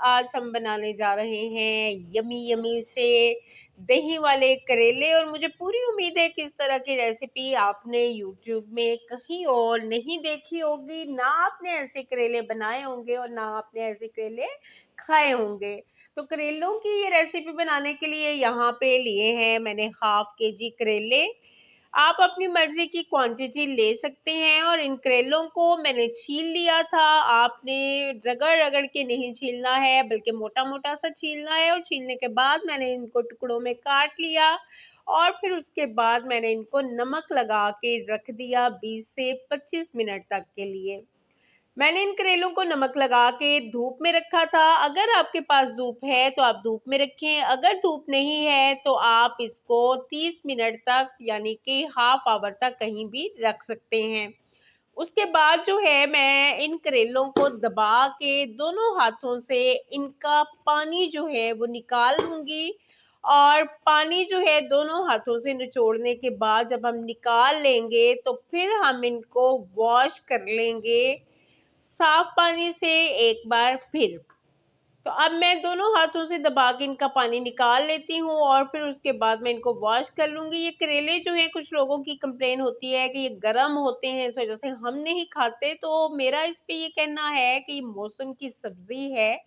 आज हम बनाने जा रहे हैं यमी यमी से दही वाले करेले। और मुझे पूरी उम्मीद है कि इस तरह की रेसिपी आपने यूट्यूब में कहीं और नहीं देखी होगी, ना आपने ऐसे करेले बनाए होंगे और ना आपने ऐसे करेले खाए होंगे। तो करेलों की ये रेसिपी बनाने के लिए यहाँ पे लिए हैं मैंने हाफ केजी करेले। आप अपनी मर्जी की क्वांटिटी ले सकते हैं। और इन करेलों को मैंने छील लिया था। आपने रगड़ रगड़ के नहीं छीलना है, बल्कि मोटा मोटा सा छीलना है। और छीलने के बाद मैंने इनको टुकड़ों में काट लिया और फिर उसके बाद मैंने इनको नमक लगा के रख दिया 20 से 25 मिनट तक के लिए। मैंने इन करेलों को नमक लगा के धूप में रखा था। अगर आपके पास धूप है तो आप धूप में रखें, अगर धूप नहीं है तो आप इसको 30 मिनट तक यानी कि हाफ आवर तक कहीं भी रख सकते हैं। उसके बाद जो है मैं इन करेलों को दबा के दोनों हाथों से इनका पानी जो है वो निकाल लूंगी। और पानी जो है दोनों हाथों से निचोड़ने के बाद जब हम निकाल लेंगे तो फिर हम इनको वॉश कर लेंगे साफ पानी से एक बार फिर। तो अब मैं दोनों हाथों से दबा के इनका पानी निकाल लेती हूँ और फिर उसके बाद मैं इनको वॉश कर लूंगी। ये करेले जो है कुछ लोगों की कंप्लेन होती है कि ये गर्म होते हैं, इस वजह से हम नहीं खाते। तो मेरा इस पे ये कहना है कि मौसम की सब्जी है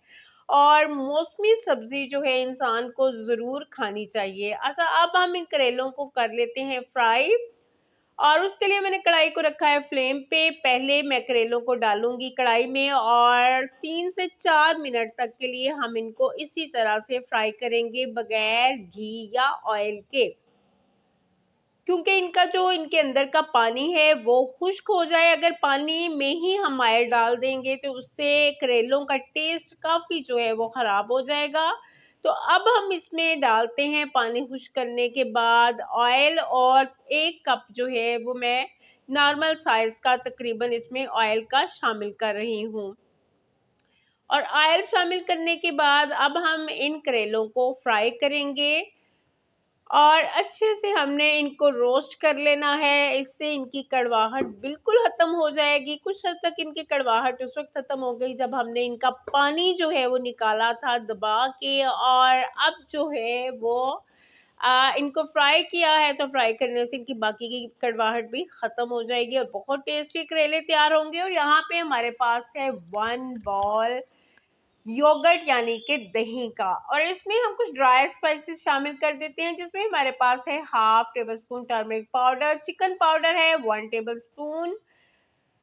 और मौसमी सब्जी जो है इंसान को जरूर खानी चाहिए। अच्छा, अब हम इन करेलों को कर लेते हैं फ्राई। और उसके लिए मैंने कढ़ाई को रखा है फ्लेम पे। पहले मैं करेलों को डालूंगी कढ़ाई में और 3 से 4 मिनट तक के लिए हम इनको इसी तरह से फ्राई करेंगे बगैर घी या ऑयल के, क्योंकि इनका जो इनके अंदर का पानी है वो खुश्क हो जाए। अगर पानी में ही हम ऑयल डाल देंगे तो उससे करेलों का टेस्ट काफ़ी जो है वो ख़राब हो जाएगा। तो अब हम इसमें डालते हैं पानी खुश्क करने के बाद ऑयल। और 1 कप जो है वो मैं नॉर्मल साइज़ का तकरीबन इसमें ऑयल का शामिल कर रही हूँ। और ऑयल शामिल करने के बाद अब हम इन करेलों को फ्राई करेंगे और अच्छे से हमने इनको रोस्ट कर लेना है। इससे इनकी कड़वाहट बिल्कुल ख़त्म हो जाएगी। कुछ हद तक इनकी कड़वाहट उस वक्त ख़त्म हो गई जब हमने इनका पानी जो है वो निकाला था दबा के। और अब जो है वो इनको फ्राई किया है तो फ्राई करने से इनकी बाकी की कड़वाहट भी ख़त्म हो जाएगी और बहुत टेस्टी करेले तैयार होंगे। और यहाँ पे हमारे पास है 1 बॉल योगर्ट यानी कि दही का। और इसमें हम कुछ ड्राई स्पाइसेस शामिल कर देते हैं, जिसमें हमारे पास है half tablespoon turmeric powder, chicken powder है 1 tablespoon,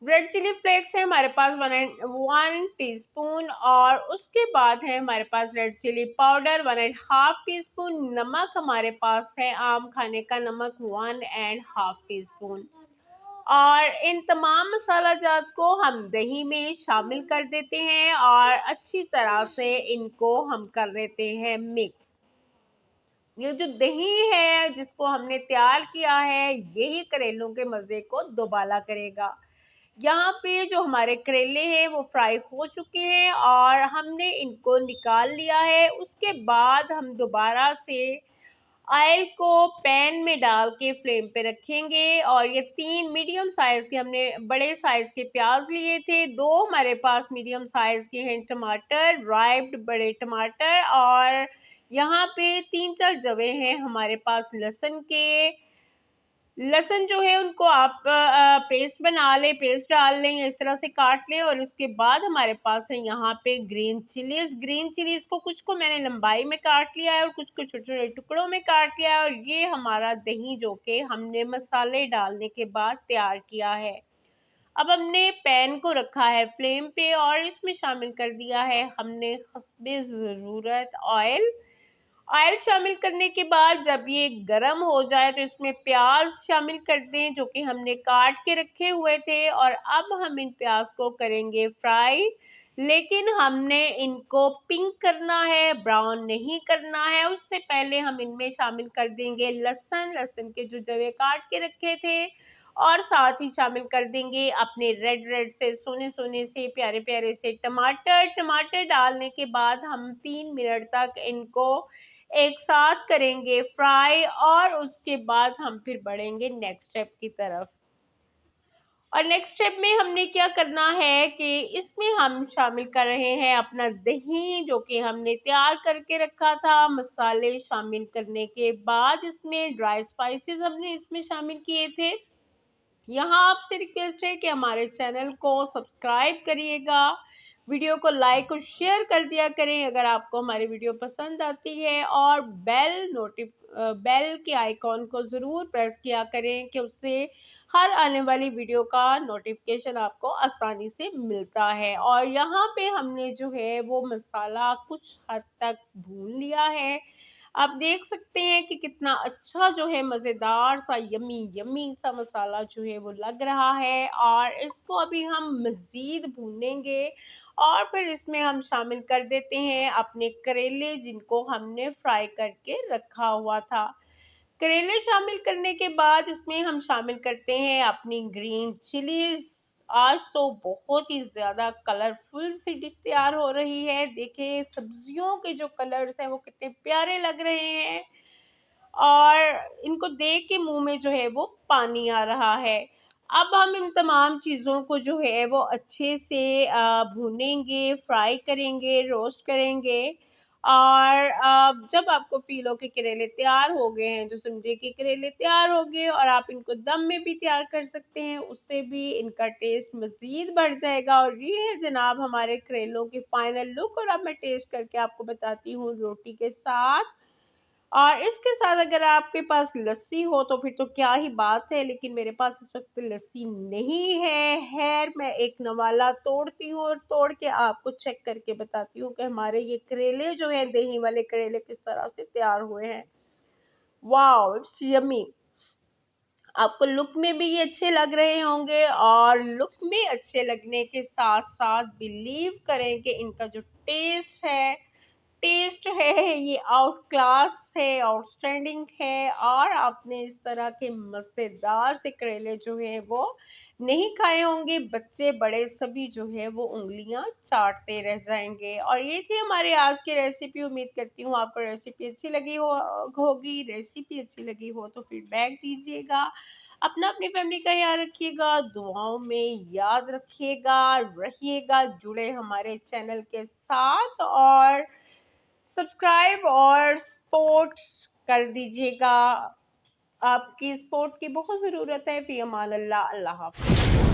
red chilli flakes है हमारे पास 1 टीस्पून। और उसके बाद है हमारे पास रेड चिली पाउडर 1.5 टीस्पून। नमक हमारे पास है आम खाने का नमक 1.5 टीस्पून। और इन तमाम मसाला जात को हम दही में शामिल कर देते हैं और अच्छी तरह से इनको हम कर देते हैं मिक्स। ये जो दही है जिसको हमने तैयार किया है यही करेलों के मज़े को दोबाला करेगा। यहाँ पे जो हमारे करेले हैं वो फ्राई हो चुके हैं और हमने इनको निकाल लिया है। उसके बाद हम दोबारा से ऑयल को पैन में डाल के फ्लेम पे रखेंगे। और ये 3 मीडियम साइज के हमने बड़े साइज के प्याज लिए थे, 2 हमारे पास मीडियम साइज के हैं टमाटर, राइप्ड बड़े टमाटर। और यहाँ पे 3-4 जवे हैं हमारे पास लहसुन के। लहसुन जो है उनको आप पेस्ट बना लें, पेस्ट डाल लें या इस तरह से काट लें। और उसके बाद हमारे पास है यहाँ पे ग्रीन चिलीज को कुछ को मैंने लंबाई में काट लिया है और कुछ को छोटे छोटे टुकड़ों में काट लिया है। और ये हमारा दही जो कि हमने मसाले डालने के बाद तैयार किया है। अब हमने पैन को रखा है फ्लेम पे और इसमें शामिल कर दिया है हमने हस्बे ज़रूरत ऑयल। ऑयल शामिल करने के बाद जब ये गरम हो जाए तो इसमें प्याज शामिल कर दें जो कि हमने काट के रखे हुए थे। और अब हम इन प्याज को करेंगे फ्राई, लेकिन हमने इनको पिंक करना है, ब्राउन नहीं करना है। उससे पहले हम इनमें शामिल कर देंगे लहसुन के जो जवे काट के रखे थे। और साथ ही शामिल कर देंगे अपने रेड रेड से सोने सोने से प्यारे प्यारे से टमाटर डालने के बाद हम 3 मिनट तक इनको एक साथ करेंगे फ्राई। और उसके बाद हम फिर बढ़ेंगे नेक्स्ट स्टेप की तरफ। और नेक्स्ट स्टेप में हमने क्या करना है कि इसमें हम शामिल कर रहे हैं अपना दही, जो कि हमने तैयार करके रखा था। मसाले शामिल करने के बाद इसमें ड्राई स्पाइसेस हमने इसमें शामिल किए थे। यहाँ आपसे रिक्वेस्ट है कि हमारे चैनल को सब्सक्राइब करिएगा, वीडियो को लाइक और शेयर कर दिया करें अगर आपको हमारी वीडियो पसंद आती है, और बेल के आइकॉन को ज़रूर प्रेस किया करें कि उससे हर आने वाली वीडियो का नोटिफिकेशन आपको आसानी से मिलता है। और यहाँ पे हमने जो है वो मसाला कुछ हद तक भून लिया है। आप देख सकते हैं कि कितना अच्छा जो है मज़ेदार सा यमी यमी सा मसाला जो है वो लग रहा है, और इसको अभी हम मज़ीद भूनेंगे। और फिर इसमें हम शामिल कर देते हैं अपने करेले, जिनको हमने फ्राई करके रखा हुआ था। करेले शामिल करने के बाद इसमें हम शामिल करते हैं अपनी ग्रीन चिलीज। आज तो बहुत ही ज़्यादा कलरफुल सी डिश तैयार हो रही है। देखिए सब्जियों के जो कलर्स हैं वो कितने प्यारे लग रहे हैं, और इनको देख के मुंह में जो है वो पानी आ रहा है। अब हम इन तमाम चीज़ों को जो है वो अच्छे से भूनेंगे, फ्राई करेंगे, रोस्ट करेंगे। और जब आपको फील हो कि करेले तैयार हो गए हैं, तो समझिए कि करेले तैयार हो गए, और आप इनको दम में भी तैयार कर सकते हैं, उससे भी इनका टेस्ट मज़ीद बढ़ जाएगा। और ये है जनाब हमारे करेलों की फाइनल लुक, और अब मैं टेस्ट करके आपको बताती हूँ रोटी के साथ। और इसके साथ अगर आपके पास लस्सी हो तो फिर तो क्या ही बात है, लेकिन मेरे पास इस वक्त लस्सी नहीं है। खैर मैं एक नवाला तोड़ती हूँ और तोड़ के आपको चेक करके बताती हूँ कि हमारे ये करेले जो हैं, दही वाले करेले, किस तरह से तैयार हुए हैं। Wow, it's yummy. आपको लुक में भी ये अच्छे लग रहे होंगे, और लुक में अच्छे लगने के साथ साथ बिलीव करें कि इनका जो टेस्ट है ये आउट क्लास है, आउटस्टैंडिंग है। और आपने इस तरह के मज़ेदार से करेले जो है वो नहीं खाए होंगे, बच्चे बड़े सभी जो है वो उंगलियां चाटते रह जाएंगे। और ये थी हमारे आज की रेसिपी। उम्मीद करती हूँ आपको रेसिपी अच्छी लगी होगी। रेसिपी अच्छी लगी हो तो फीडबैक दीजिएगा। अपना अपनी फैमिली का ख्याल रखिएगा, दुआओं में याद रखिएगा, रहिएगा जुड़े हमारे चैनल के साथ, और सब्सक्राइब और सपोर्ट कर दीजिएगा। आपकी सपोर्ट की बहुत ज़रूरत है। फ़ी अमान अल्लाह। अल्लाह हाफ़िज़।